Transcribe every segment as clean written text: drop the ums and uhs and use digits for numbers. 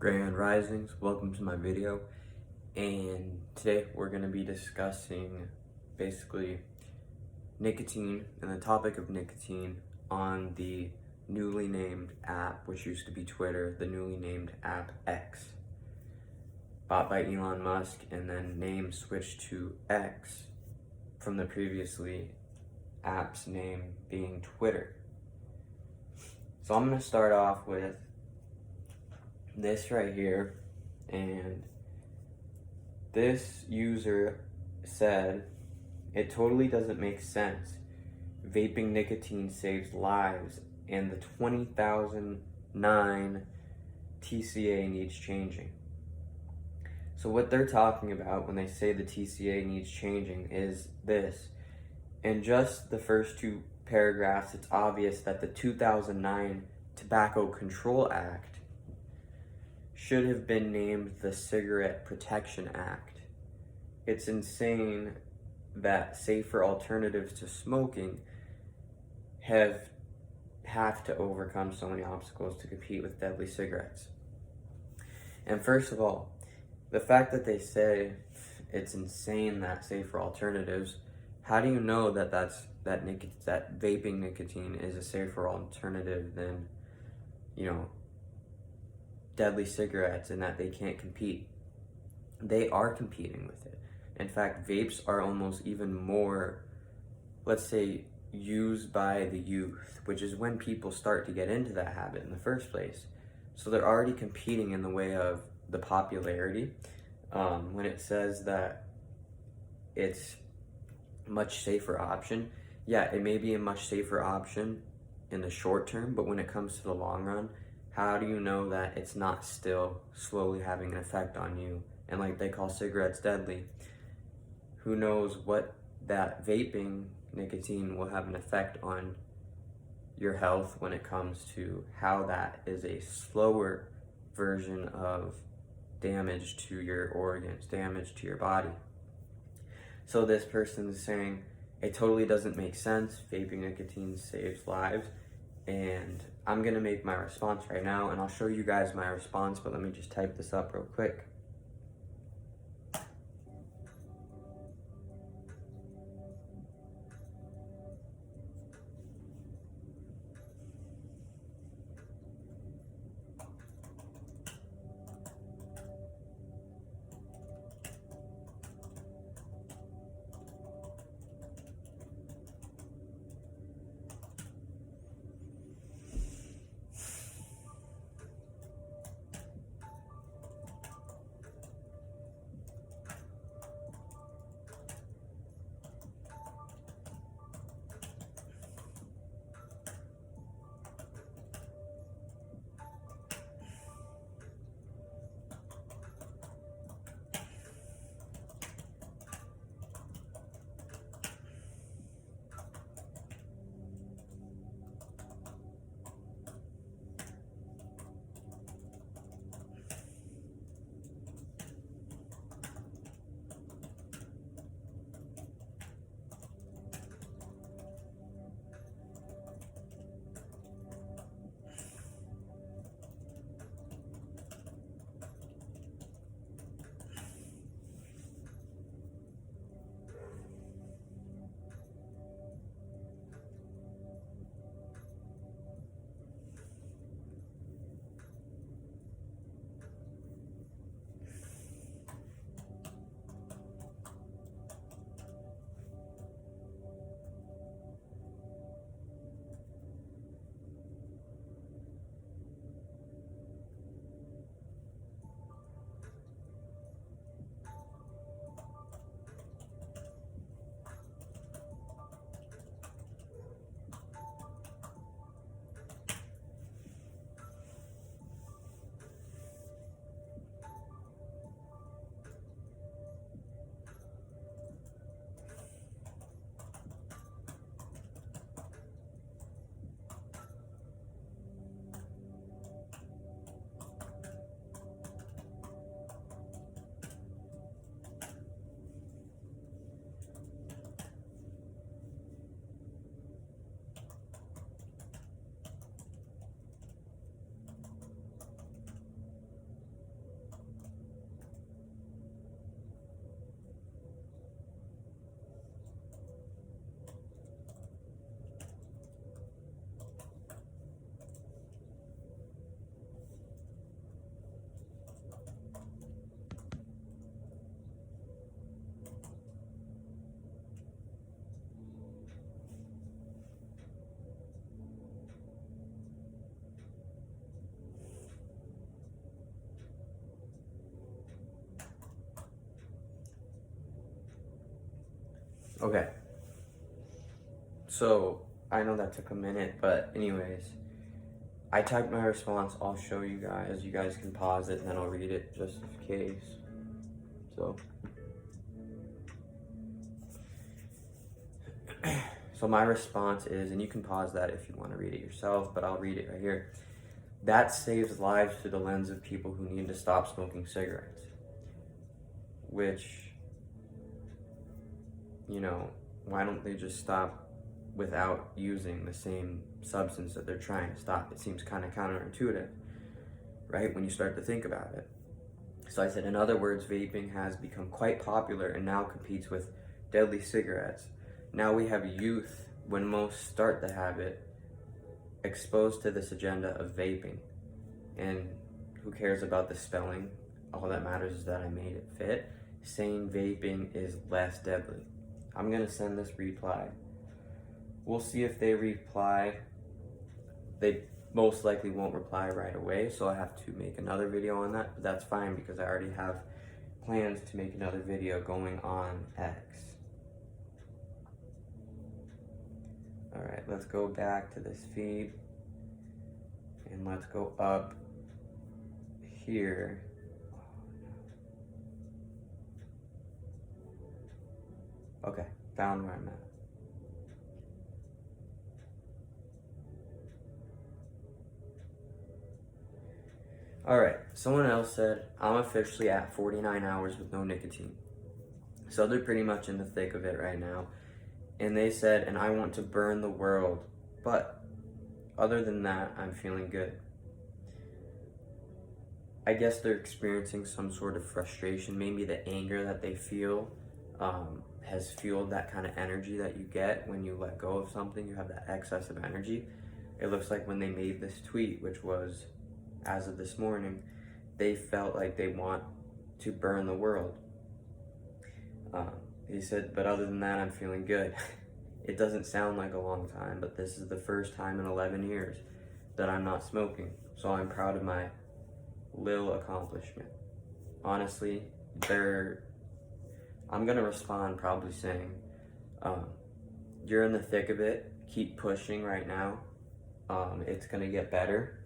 Grand Risings, welcome to my video, and today we're going to be discussing basically nicotine and the topic of nicotine on the newly named app, which used to be Twitter, the newly named app X, bought by Elon Musk and then name switched to X from the previously app's name being Twitter. So I'm going to start off with this right here, and this user said it totally doesn't make sense. Vaping nicotine saves lives and the 20,009 TCA needs changing. So what they're talking about when they say the TCA needs changing is this. In just the first two paragraphs, it's obvious that the 2009 Tobacco Control Act should have been named the Cigarette Protection Act. It's insane that safer alternatives to smoking have to overcome so many obstacles to compete with deadly cigarettes. And first of all, the fact that they say it's insane that safer alternatives, how do you know that that vaping nicotine is a safer alternative than, deadly cigarettes, and that they can't compete? They are competing with it. In fact, vapes are almost even more, let's say, used by the youth, which is when people start to get into that habit in the first place. So they're already competing in the way of the popularity. When it says that it's a much safer option, yeah, it may be a much safer option in the short term, but when it comes to the long run, how do you know that it's not still slowly having an effect on you? And like they call cigarettes deadly, who knows what that vaping nicotine will have an effect on your health when it comes to how that is a slower version of damage to your organs, damage to your body. So this person is saying it totally doesn't make sense. Vaping nicotine saves lives. And I'm gonna make my response right now, and I'll show you guys my response, but let me just type this up real quick. Okay. So, I know that took a minute, but anyways, I typed my response. I'll show you guys. You guys can pause it and then I'll read it just in case. So, so my response is, and you can pause that if you want to read it yourself, but I'll read it right here. That saves lives through the lens of people who need to stop smoking cigarettes. Which, you know, why don't they just stop without using the same substance that they're trying to stop? It seems kind of counterintuitive, right, when you start to think about it. So I said, in other words, vaping has become quite popular and now competes with deadly cigarettes. Now we have youth, when most start the habit, exposed to this agenda of vaping. And who cares about the spelling? All that matters is that I made it fit. Saying vaping is less deadly. I'm gonna send this reply. We'll see if they reply. They most likely won't reply right away, so I have to make another video on that, but that's fine because I already have plans to make another video going on X. All right, let's go back to this feed and let's go up here. Okay, found where I'm at. All right, someone else said, I'm officially at 49 hours with no nicotine. So they're pretty much in the thick of it right now. And they said, and I want to burn the world. But other than that, I'm feeling good. I guess they're experiencing some sort of frustration. Maybe the anger that they feel has fueled that kind of energy that you get when you let go of something. You have that excess of energy. It looks like when they made this tweet, which was as of this morning, they felt like they want to burn the world. He said, but other than that, I'm feeling good. It doesn't sound like a long time, but this is the first time in 11 years that I'm not smoking. So I'm proud of my little accomplishment. Honestly, I'm gonna respond probably saying, you're in the thick of it, keep pushing right now. It's gonna get better.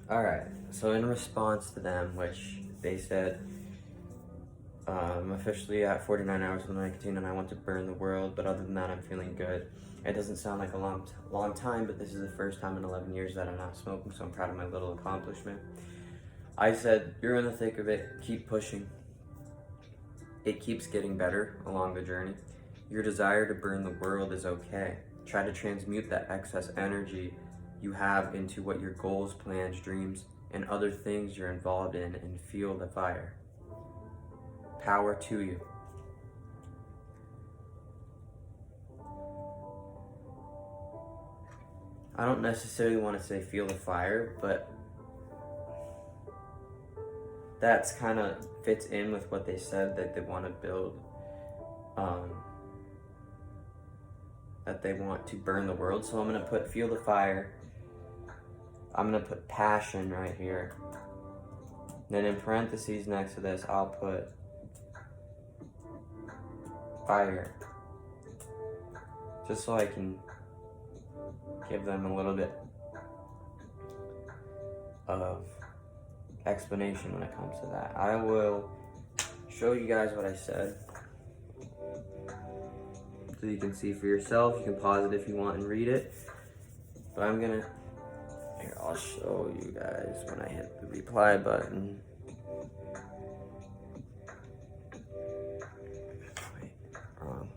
Alright, so in response to them, which they said, I'm officially at 49 hours with nicotine and I want to burn the world, but other than that, I'm feeling good. It doesn't sound like a long time, but this is the first time in 11 years that I'm not smoking, so I'm proud of my little accomplishment. I said, you're in the thick of it, keep pushing. It keeps getting better along the journey. Your desire to burn the world is okay. Try to transmute that excess energy you have into what your goals, plans, dreams, and other things you're involved in, and feel the fire. Power to you. I don't necessarily want to say feel the fire, but that's kind of fits in with what they said, that they want to build, that they want to burn the world. So I'm going to put feel the fire. I'm going to put passion right here. Then in parentheses next to this, I'll put fire. Just so I can give them a little bit of explanation when it comes to that. I will show you guys what I said so you can see for yourself. You can pause it if you want and read it. But I'm gonna, here, I'll show you guys when I hit the reply button. Wait, wrong.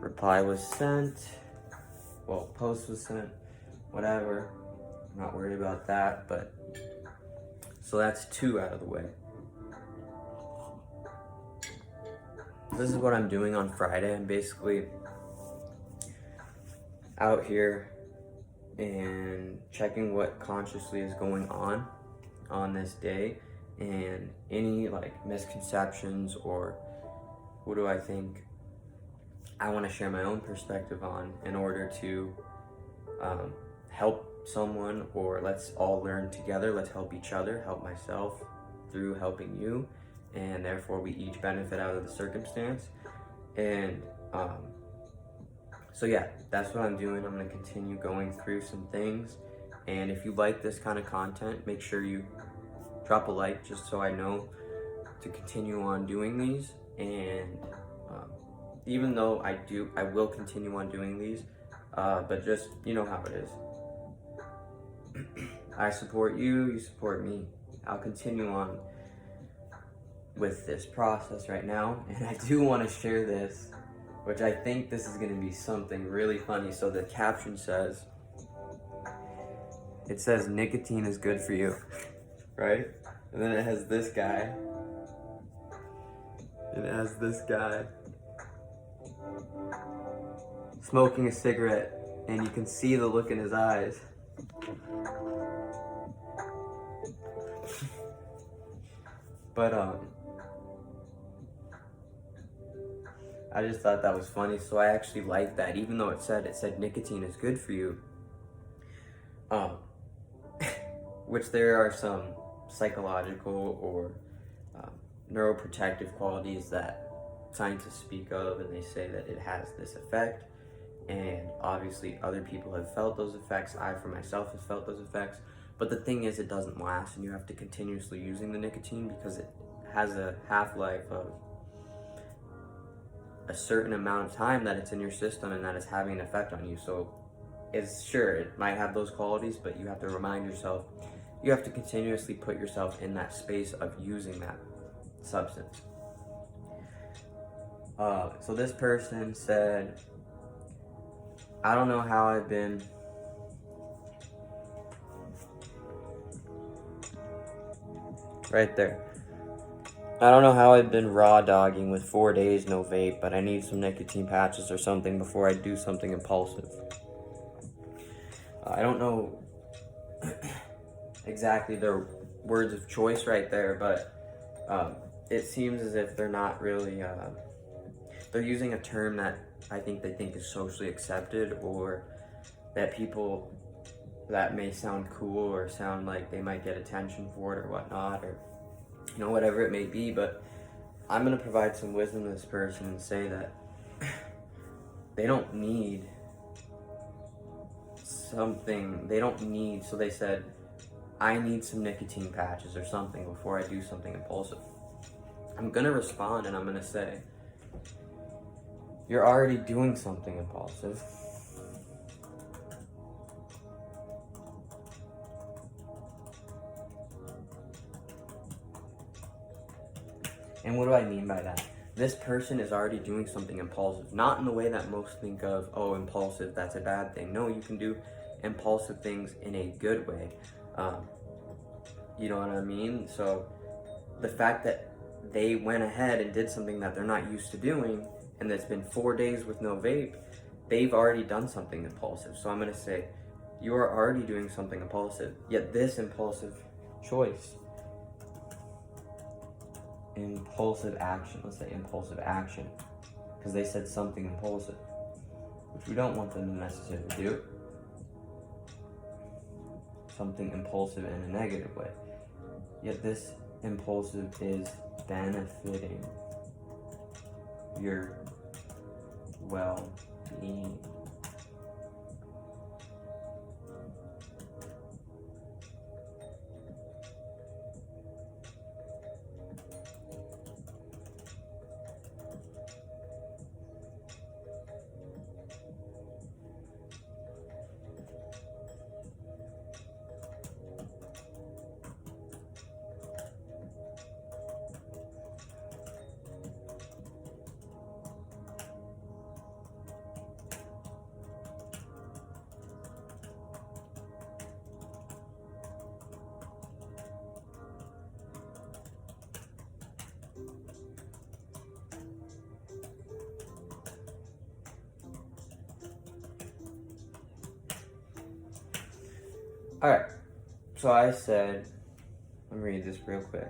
Reply was sent. Well, post was sent. Whatever. I'm not worried about that, but so that's 2 out of the way. This is what I'm doing on Friday. I'm basically out here and checking what consciously is going on this day, and any like misconceptions or what do I think I want to share my own perspective on in order to help someone, or let's all learn together. Let's help each other, help myself through helping you, and therefore we each benefit out of the circumstance. And so yeah, that's what I'm doing. I'm going to continue going through some things, and if you like this kind of content, make sure you drop a like just so I know to continue on doing these. And even though I will continue on doing these, but just, you know how it is. I support you, you support me. I'll continue on with this process right now, and I do want to share this, which I think this is going to be something really funny. So the caption says, it says nicotine is good for you, right? And then it has this guy. Smoking a cigarette, and you can see the look in his eyes. But I just thought that was funny, so I actually liked that, even though it said nicotine is good for you. Which there are some psychological or neuroprotective qualities that scientists speak of, and they say that it has this effect. And obviously other people have felt those effects. I for myself have felt those effects. But the thing is, it doesn't last, and you have to continuously using the nicotine because it has a half-life of a certain amount of time that it's in your system and that it's having an effect on you. So it's sure, it might have those qualities, but you have to remind yourself, you have to continuously put yourself in that space of using that substance. So this person said, I don't know how I've been right there. I don't know how I've been raw dogging with 4 days no vape, but I need some nicotine patches or something before I do something impulsive. I don't know exactly their words of choice right there, but it seems as if they're not really, they're using a term that I think they think is socially accepted, or that people that may sound cool or sound like they might get attention for it or whatnot, or you know, whatever it may be. But I'm going to provide some wisdom to this person and say that they don't need something, so they said, I need some nicotine patches or something before I do something impulsive, I'm gonna respond and I'm gonna say, you're already doing something impulsive. And what do I mean by that? This person is already doing something impulsive, not in the way that most think of, oh, impulsive, that's a bad thing. No, you can do impulsive things in a good way. You know what I mean? So the fact that they went ahead and did something that they're not used to doing, and that's been 4 days with no vape, they've already done something impulsive. So I'm gonna say, you are already doing something impulsive, yet this impulsive choice, impulsive action, let's say impulsive action, because they said something impulsive, which we don't want them to necessarily do. Something impulsive in a negative way. Yet this impulsive is benefiting your well-being. Alright, so I said, let me read this real quick.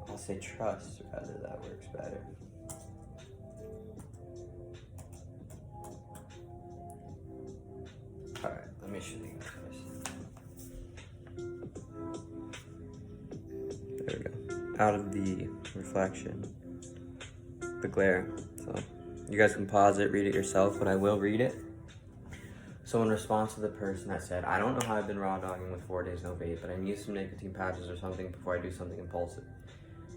I'll say trust, rather, that works better. Alright, let me show you guys. There we go. Out of the reflection, the glare. So you guys can pause it, read it yourself, but I will read it. So in response to the person that said, I don't know how I've been raw dogging with 4 days no vape, but I need some nicotine patches or something before I do something impulsive.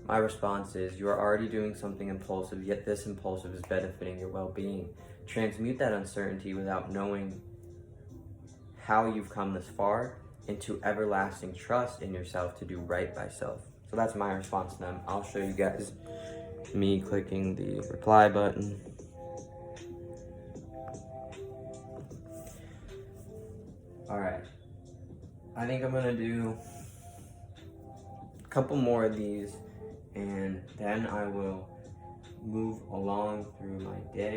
My response is, you are already doing something impulsive, yet this impulsive is benefiting your well-being. Transmute that uncertainty without knowing how you've come this far into everlasting trust in yourself to do right by self. So that's my response to them. I'll show you guys me clicking the reply button. All right, I think I'm gonna do a couple more of these, and then I will move along through my day.